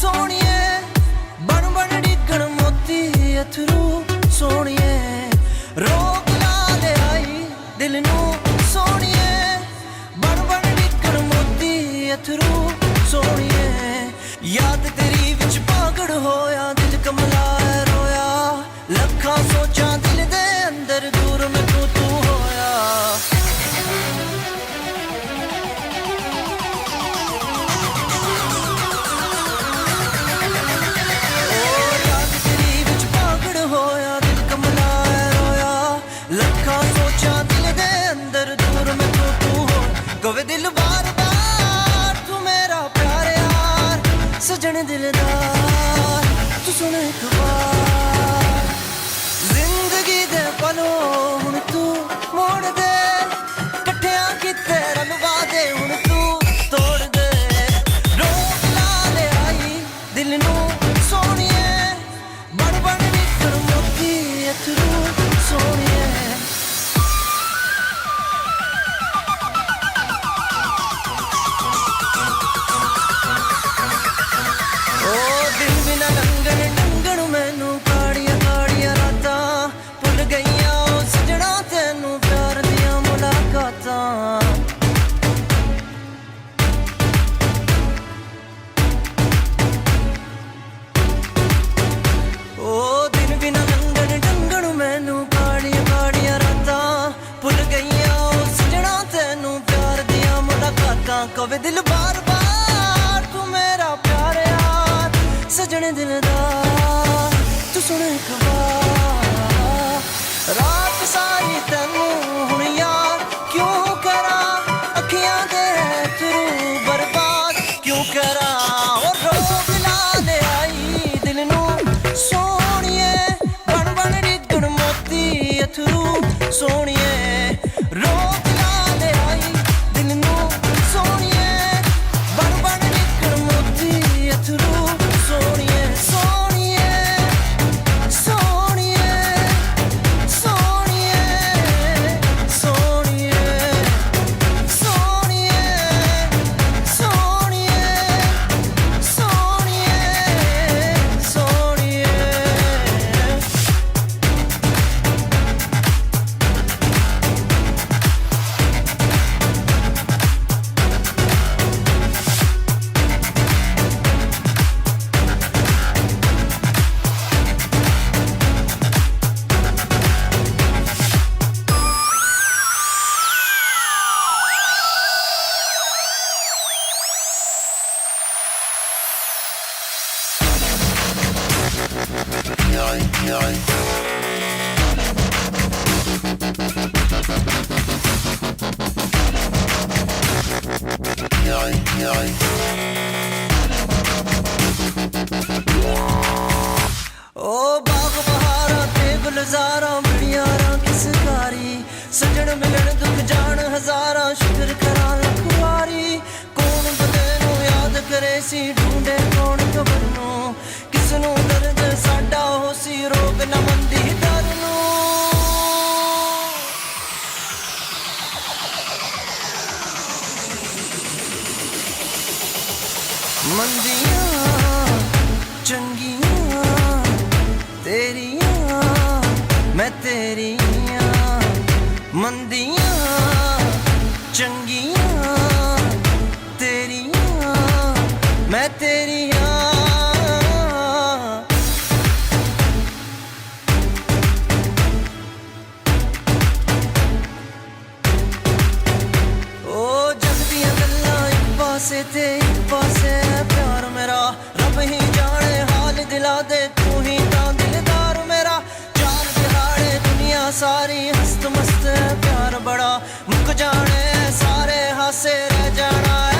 सोहणिए बन बन डिगण मोती अथरू सोहणिए रोक ला ले आई दिल नू सोहणिए बन बन डिगण मोती अथरू सोहणिए याद तेरी विच पागड़ होया दिल कमला रोया लखां सोचां दिल दे अंदर दूर मैं तू होया कवे दिल बार बार तू मेरा प्यार यार सजन दिलदार तू सुन एक बार जिंदगी दे पलो हुण तू मोड़ दे कट्ठियां किते रलवा दे हुण तू तोड़ दे रोक ला ले आई दिल नू सोहणिए बन बन निकल मोती अथरू सोहणिए कवे दिल बार बार तू मेरा प्यार यार सजने दिलदार तू सुन एक बार रात सारी तैनू हुण यार क्यों करा अखियां दे अथरू बर्बाद क्यों करा और रोक ला ले आई दिल नू सोहणिए बन बन डिगण मोती अथरू सोहणिए रोक ला ले आई दिल नू सोहणिए बन बन निकल मोती अथरू सोहणिए सोहणिए सोहणिए सोहणिए सोहणिए सोहणिए सोहणिए सोहणिए सोहणिए ओ बाग बहारा ते गुलजारा मिलियारा किस कारी सजन मिलन दुख जान हजारा शुक्र करा लख वारी कौन बंदे नू याद करे सी ढूंढे कौन खबर नू किस नू दर्द साडा हो सी रोग न मंदी दर नू मंदियां चंगियां तेरियां मैं तेरियां मंदियां चंगियां तेरियां मैं तेरियां ओ जग दियां गल्लां इक पासे ते इक पासे प्यार मेरा रब ही जाने हाल दिला दे तू ही तां दिलदार मेरा चार दिहाड़े दुनिया सारी हस्त मस्त प्यार बड़ा मुक जाने सारे हासे रह जाना है